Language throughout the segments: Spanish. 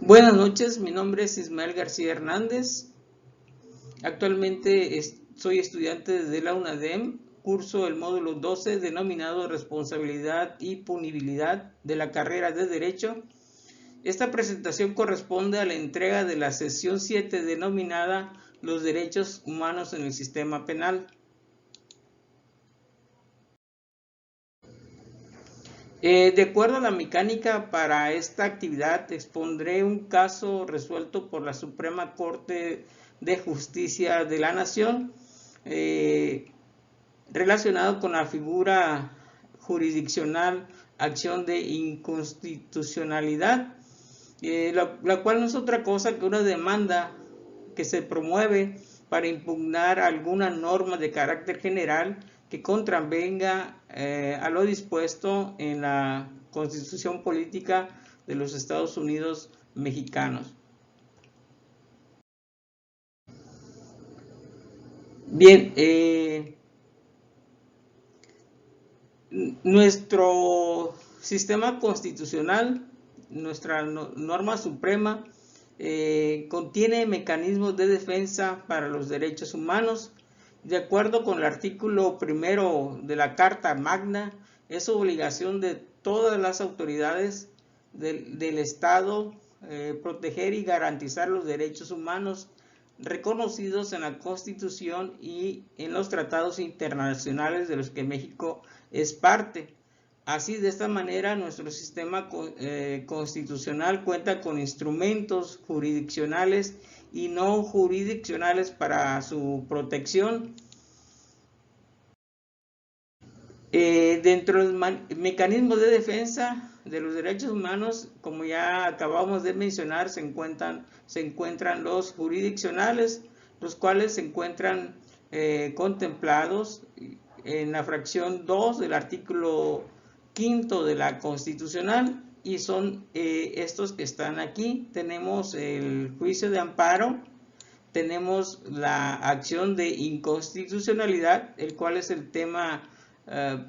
Buenas noches, mi nombre es Ismael García Hernández. Actualmente soy estudiante de la UNADEM, curso el módulo 12 denominado Responsabilidad y Punibilidad de la carrera de Derecho. Esta presentación corresponde a la entrega de la sesión 7 denominada Los Derechos Humanos en el Sistema Penal. De acuerdo a la mecánica para esta actividad, expondré un caso resuelto por la Suprema Corte de Justicia de la Nación relacionado con la figura jurisdiccional acción de inconstitucionalidad, la cual no es otra cosa que una demanda que se promueve para impugnar alguna norma de carácter general que contravenga a lo dispuesto en la Constitución Política de los Estados Unidos mexicanos. Bien, nuestro sistema constitucional, nuestra norma suprema, contiene mecanismos de defensa para los derechos humanos. De acuerdo con el artículo primero de la Carta Magna, es obligación de todas las autoridades del Estado proteger y garantizar los derechos humanos reconocidos en la Constitución y en los tratados internacionales de los que México es parte. Así, de esta manera, nuestro sistema constitucional cuenta con instrumentos jurisdiccionales y no jurisdiccionales para su protección. Dentro del mecanismo de defensa de los derechos humanos, como ya acabamos de mencionar, se encuentran los jurisdiccionales, los cuales se encuentran contemplados en la fracción 2 del artículo 5 de la Constitucional, y son estos que están aquí. Tenemos el juicio de amparo, tenemos la acción de inconstitucionalidad, el cual es el tema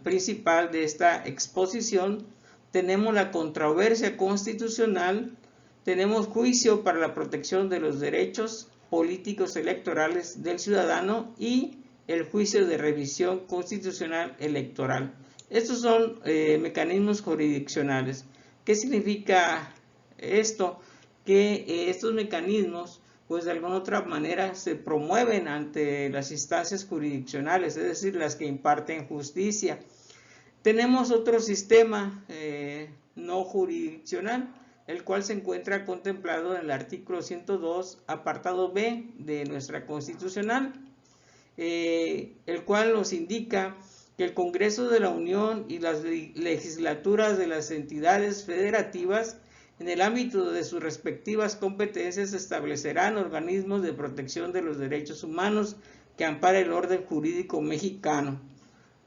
principal de esta exposición. Tenemos la controversia constitucional, tenemos juicio para la protección de los derechos políticos electorales del ciudadano y el juicio de revisión constitucional electoral. Estos son mecanismos jurisdiccionales. ¿Qué significa esto? Que estos mecanismos, pues de alguna otra manera, se promueven ante las instancias jurisdiccionales, es decir, las que imparten justicia. Tenemos otro sistema no jurisdiccional, el cual se encuentra contemplado en el artículo 102, apartado B de nuestra Constitucional, el cual nos indica que el Congreso de la Unión y las legislaturas de las entidades federativas, en el ámbito de sus respectivas competencias, establecerán organismos de protección de los derechos humanos que amparen el orden jurídico mexicano,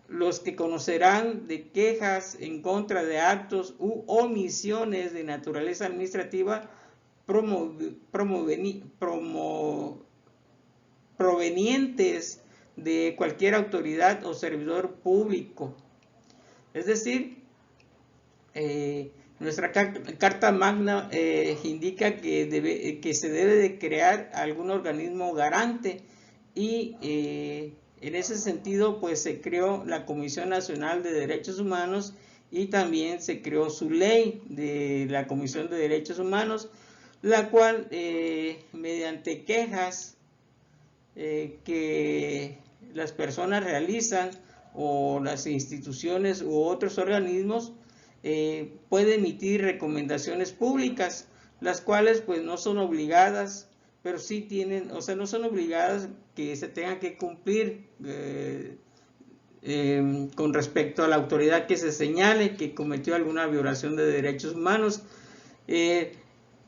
los que conocerán de quejas en contra de actos u omisiones de naturaleza administrativa provenientes de cualquier autoridad o servidor público. Es decir, nuestra Carta Magna indica que se debe de crear algún organismo garante, y en ese sentido pues se creó la Comisión Nacional de Derechos Humanos, y también se creó su ley de la Comisión de Derechos Humanos, la cual mediante quejas que las personas realizan, o las instituciones u otros organismos, puede emitir recomendaciones públicas, las cuales pues no son obligadas, pero sí tienen, o sea, no son obligadas que se tengan que cumplir con respecto a la autoridad que se señale que cometió alguna violación de derechos humanos.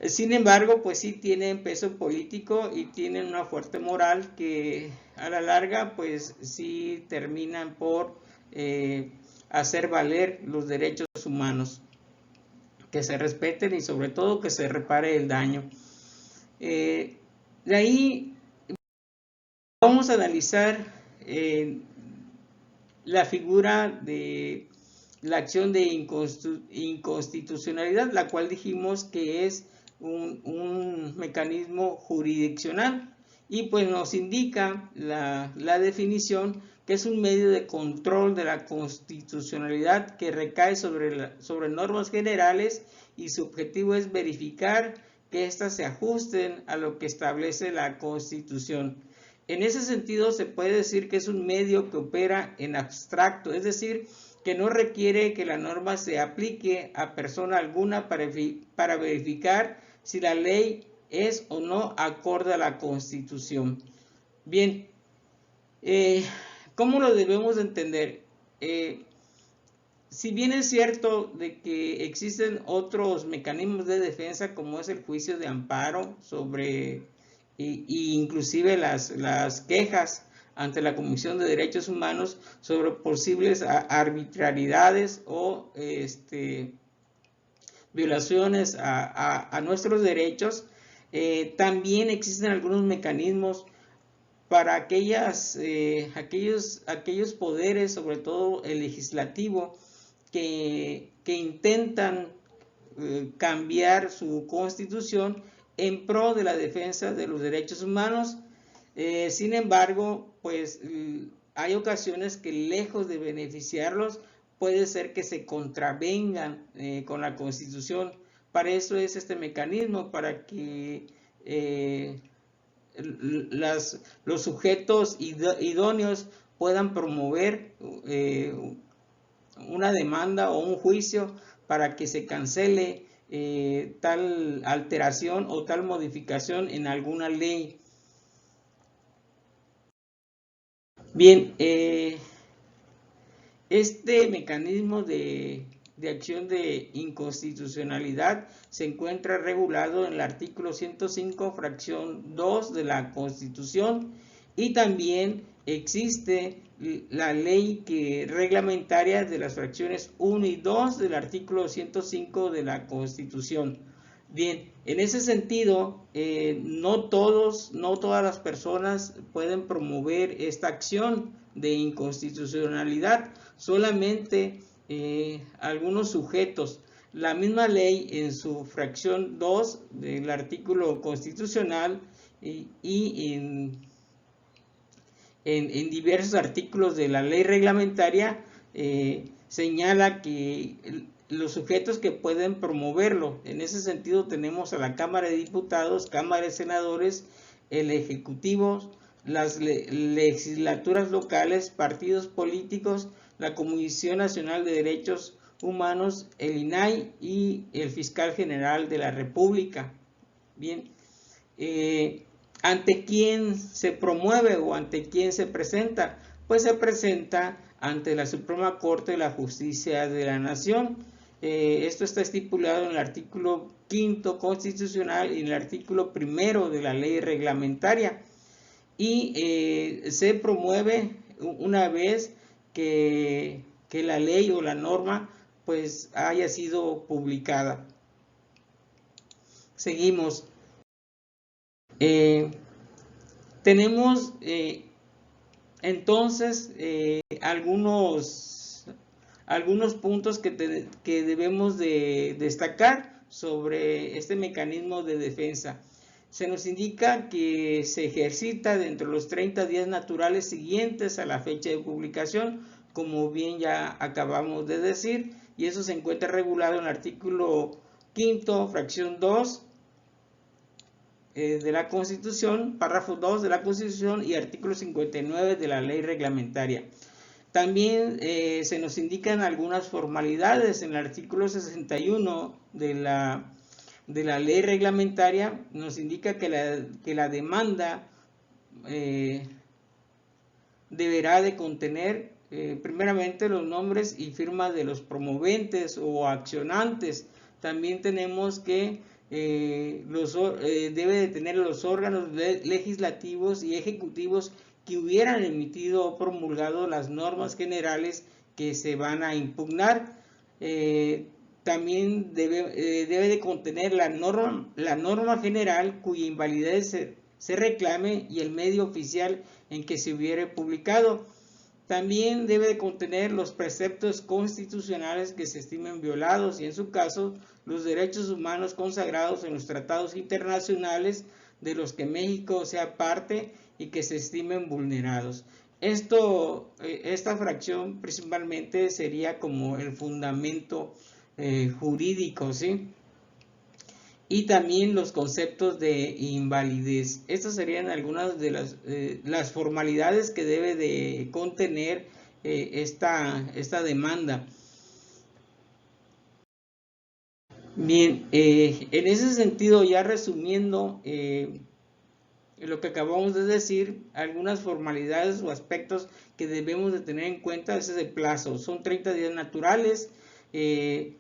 Sin embargo, pues sí tienen peso político y tienen una fuerte moral que a la larga pues sí terminan por hacer valer los derechos humanos, que se respeten y sobre todo que se repare el daño. De ahí vamos a analizar la figura de la acción de inconstitucionalidad, la cual dijimos que es un mecanismo jurisdiccional. Y pues nos indica la definición que es un medio de control de la constitucionalidad que recae sobre normas generales y su objetivo es verificar que éstas se ajusten a lo que establece la Constitución. En ese sentido se puede decir que es un medio que opera en abstracto, es decir, que no requiere que la norma se aplique a persona alguna para verificar si la ley es o no acorde a la Constitución. Bien, ¿cómo lo debemos de entender? Si bien es cierto de que existen otros mecanismos de defensa como es el juicio de amparo sobre y inclusive las quejas ante la Comisión de Derechos Humanos sobre posibles arbitrariedades o violaciones a nuestros derechos, también existen algunos mecanismos para aquellos poderes, sobre todo el legislativo, que intentan cambiar su constitución en pro de la defensa de los derechos humanos. Sin embargo, pues hay ocasiones que lejos de beneficiarlos, puede ser que se contravengan con la Constitución. Para eso es este mecanismo, para que los sujetos idóneos puedan promover una demanda o un juicio para que se cancele tal alteración o tal modificación en alguna ley. Bien, este mecanismo de acción de inconstitucionalidad se encuentra regulado en el artículo 105, fracción 2 de la Constitución, y también existe la ley reglamentaria de las fracciones 1 y 2 del artículo 105 de la Constitución. Bien, en ese sentido, no todas las personas pueden promover esta acción de inconstitucionalidad, solamente algunos sujetos. La misma ley en su fracción 2 del artículo constitucional y en diversos artículos de la ley reglamentaria señala que los sujetos que pueden promoverlo. En ese sentido tenemos a la Cámara de Diputados, Cámara de Senadores, el Ejecutivo, las legislaturas locales, partidos políticos, la Comisión Nacional de Derechos Humanos, el INAI y el Fiscal General de la República. Bien, ¿ante quién se promueve o ante quién se presenta? Pues se presenta ante la Suprema Corte de la Justicia de la Nación. Esto está estipulado en el artículo 5 constitucional y en el artículo 1 de la ley reglamentaria, y se promueve una vez que la ley o la norma pues haya sido publicada. Seguimos. Tenemos entonces algunos puntos que debemos de destacar sobre este mecanismo de defensa. Se nos indica que se ejercita dentro de los 30 días naturales siguientes a la fecha de publicación, como bien ya acabamos de decir, y eso se encuentra regulado en el artículo 5, fracción 2 de la Constitución, párrafo 2 de la Constitución y artículo 59 de la ley reglamentaria. También se nos indican algunas formalidades en el artículo 61 de la ley reglamentaria. Nos indica que la demanda deberá de contener primeramente los nombres y firmas de los promoventes o accionantes. También tenemos que debe de tener los órganos legislativos y ejecutivos que hubieran emitido o promulgado las normas generales que se van a impugnar. También debe de contener la norma general cuya invalidez se reclame y el medio oficial en que se hubiere publicado. También debe de contener los preceptos constitucionales que se estimen violados y, en su caso, los derechos humanos consagrados en los tratados internacionales de los que México sea parte y que se estimen vulnerados. Esta fracción principalmente sería como el fundamento jurídico, ¿sí? Y también los conceptos de invalidez. Estas serían algunas de las formalidades que debe de contener esta demanda. Bien, en ese sentido, ya resumiendo lo que acabamos de decir, algunas formalidades o aspectos que debemos de tener en cuenta es el plazo. Son 30 días naturales y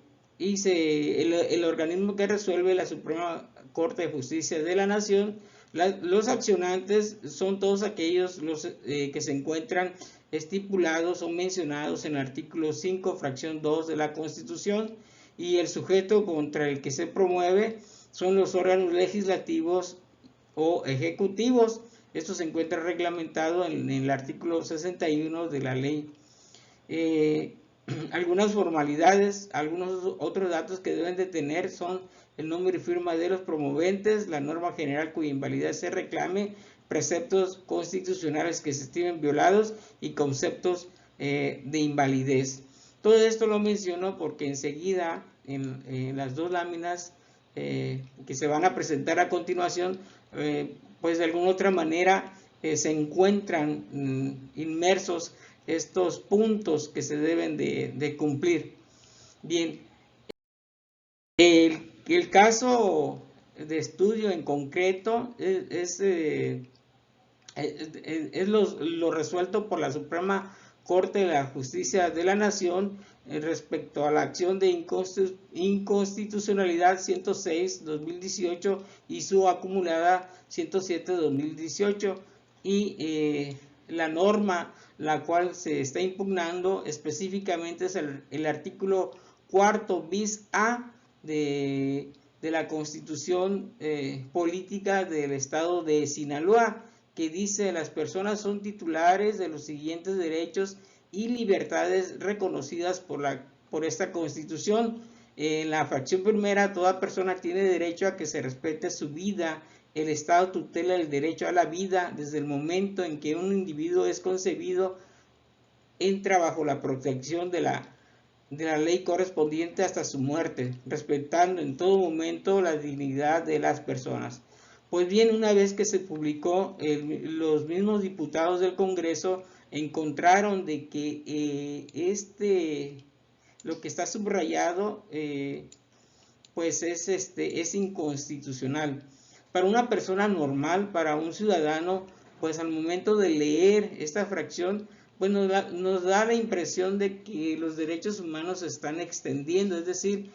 el organismo que resuelve, la Suprema Corte de Justicia de la Nación. Los accionantes son todos aquellos que se encuentran estipulados o mencionados en el artículo 5, fracción 2 de la Constitución, y el sujeto contra el que se promueve son los órganos legislativos o ejecutivos. Esto se encuentra reglamentado en el artículo 61 de la ley. Algunas formalidades, algunos otros datos que deben de tener son el número y firma de los promoventes, la norma general cuya invalidez se reclame, preceptos constitucionales que se estimen violados y conceptos de invalidez. Todo esto lo menciono porque enseguida en las dos láminas que se van a presentar a continuación, pues de alguna otra manera se encuentran inmersos estos puntos que se deben de cumplir. Bien, el caso de estudio en concreto es lo resuelto por la Suprema Corte de la Justicia de la Nación respecto a la acción de inconstitucionalidad 106-2018 y su acumulada 107-2018, y la norma la cual se está impugnando específicamente es el artículo 4 bis A de la Constitución Política del Estado de Sinaloa, que dice: las personas son titulares de los siguientes derechos y libertades reconocidas por esta Constitución. En la fracción primera, toda persona tiene derecho a que se respete su vida. El Estado tutela el derecho a la vida desde el momento en que un individuo es concebido, entra bajo la protección de la ley correspondiente hasta su muerte, respetando en todo momento la dignidad de las personas. Pues bien, una vez que se publicó, los mismos diputados del Congreso encontraron de que lo que está subrayado pues es inconstitucional. Para una persona normal, para un ciudadano, pues al momento de leer esta fracción, pues nos da la impresión de que los derechos humanos se están extendiendo, es decir,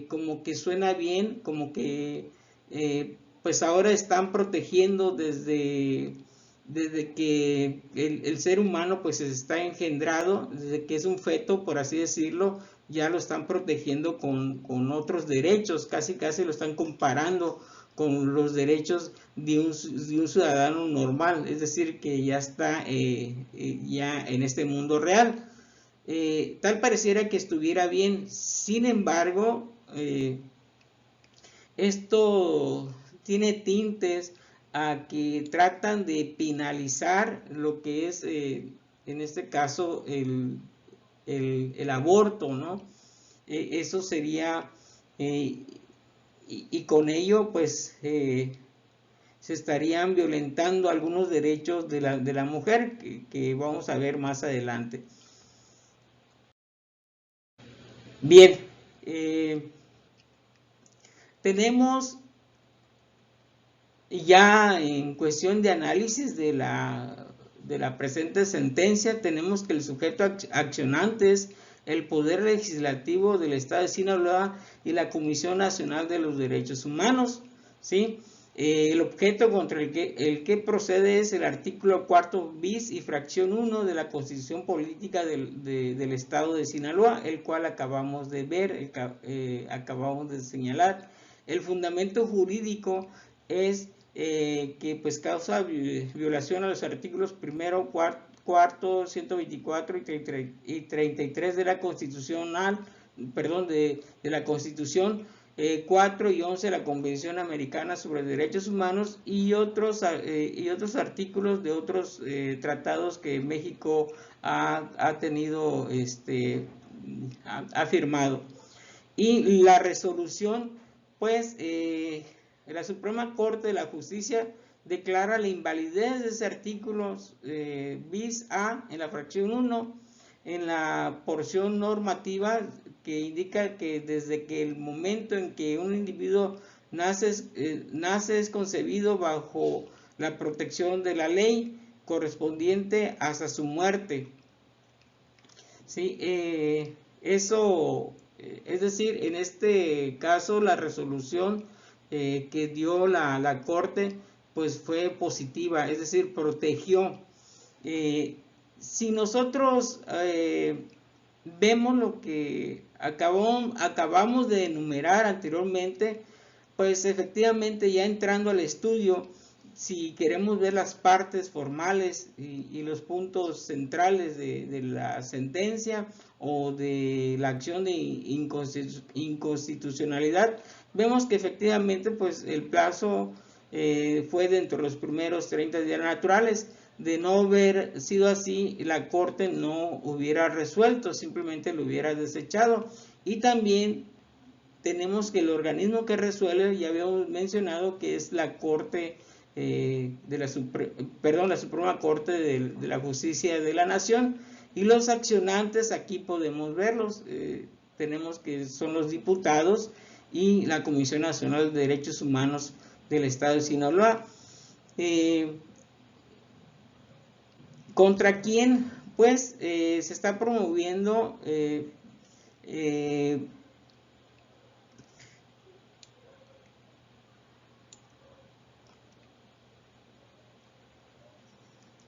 como que suena bien, como que pues ahora están protegiendo desde que el ser humano pues está engendrado, desde que es un feto, por así decirlo, ya lo están protegiendo con otros derechos, casi lo están comparando con los derechos de un ciudadano normal, es decir, que ya está ya en este mundo real. Tal pareciera que estuviera bien, sin embargo, esto tiene tintes a que tratan de penalizar lo que es, en este caso, el aborto, ¿no? Eso sería, y con ello, pues, se estarían violentando algunos derechos de la mujer que vamos a ver más adelante. Bien, tenemos ya en cuestión de análisis de la presente sentencia, tenemos que el sujeto accionante es el Poder Legislativo del Estado de Sinaloa y la Comisión Nacional de los Derechos Humanos, ¿sí? El objeto contra el que procede es el artículo 4 bis y fracción 1 de la Constitución Política del Estado de Sinaloa, el cual acabamos de ver, acabamos de señalar. El fundamento jurídico es que pues causa violación a los artículos primero, cuarto, 124 y 33 de la de la Constitución, 4 y 11 de la Convención Americana sobre Derechos Humanos y otros artículos de otros tratados que México ha tenido, ha firmado. Y la resolución, pues, la Suprema Corte de la Justicia declara la invalidez de ese artículo bis A en la fracción 1, en la porción normativa que indica que desde que el momento en que un individuo nace es concebido bajo la protección de la ley correspondiente hasta su muerte. ¿Sí? Eso, es decir, en este caso la resolución que dio la Corte pues fue positiva, es decir, protegió. Si nosotros vemos lo que acabamos de enumerar anteriormente, pues efectivamente ya entrando al estudio, si queremos ver las partes formales y los puntos centrales de la sentencia o de la acción de inconstitucionalidad, vemos que efectivamente pues el plazo fue dentro de los primeros 30 días naturales. De no haber sido así, la Corte no hubiera resuelto, simplemente lo hubiera desechado. Y también tenemos que el organismo que resuelve, ya habíamos mencionado que es la Corte la Suprema Corte de la Justicia de la Nación, y los accionantes aquí podemos verlos, tenemos que son los diputados y la Comisión Nacional de Derechos Humanos del Estado de Sinaloa. ¿Contra quién? Pues se está promoviendo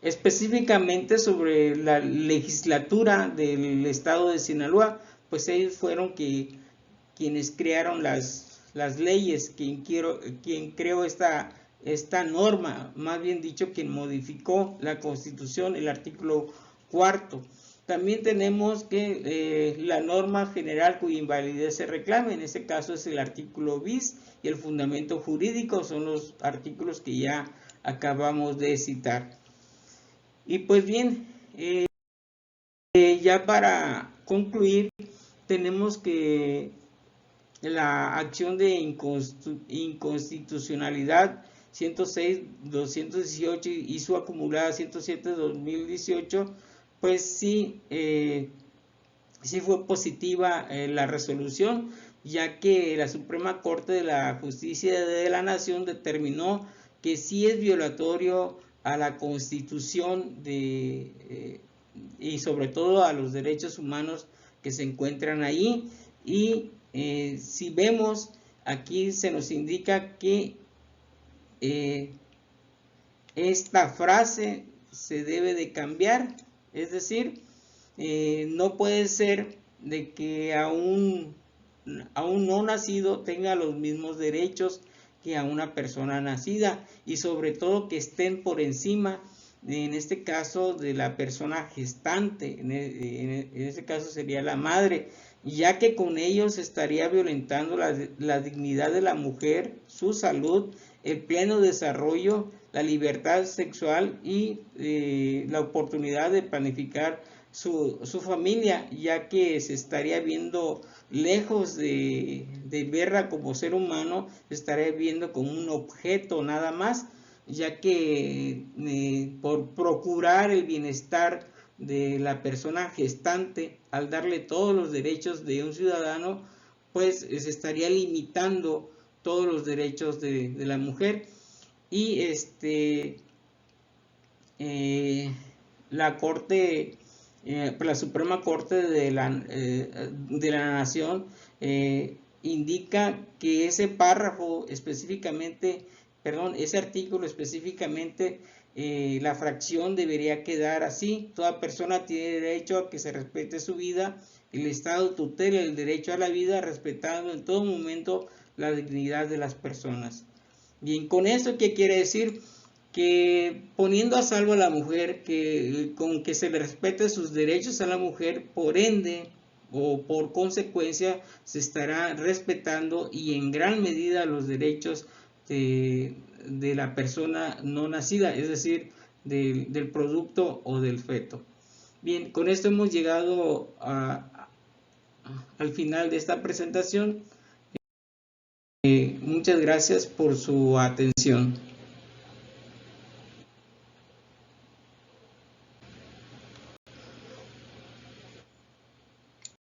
específicamente sobre la legislatura del estado de Sinaloa, pues ellos fueron quienes crearon las leyes, quien creó esta norma, más bien dicho, quien modificó la Constitución, el artículo 4. También tenemos que la norma general cuya invalidez se reclama, en este caso es el artículo bis, y el fundamento jurídico son los artículos que ya acabamos de citar. Y pues bien, ya para concluir, tenemos que la acción de inconstitucionalidad 106-218 y su acumulada 107-2018, pues sí, sí fue positiva la resolución, ya que la Suprema Corte de la Justicia de la Nación determinó que sí es violatorio a la Constitución y sobre todo a los derechos humanos que se encuentran ahí. Y si vemos, aquí se nos indica que esta frase se debe de cambiar, es decir, no puede ser de que a un no nacido tenga los mismos derechos que a una persona nacida, y sobre todo que estén por encima, en este caso, de la persona gestante, en este caso sería la madre, ya que con ellos estaría violentando la dignidad de la mujer, su salud, el pleno desarrollo, la libertad sexual y la oportunidad de planificar su familia, ya que se estaría viendo lejos de verla como ser humano, se estaría viendo como un objeto nada más, ya que por procurar el bienestar de la persona gestante, al darle todos los derechos de un ciudadano, pues se estaría limitando todos los derechos de la mujer. Y la Corte, la Suprema Corte de la Nación indica que ese párrafo específicamente, ese artículo específicamente, la fracción debería quedar así: toda persona tiene derecho a que se respete su vida, el Estado tutela el derecho a la vida, respetando en todo momento la dignidad de las personas. Bien, con eso, ¿qué quiere decir? que poniendo a salvo a la mujer, que con que se le respete sus derechos a la mujer, por ende o por consecuencia se estará respetando y en gran medida los derechos de la persona no nacida, es decir, del producto o del feto. Bien, con esto hemos llegado al final de esta presentación. Muchas gracias por su atención.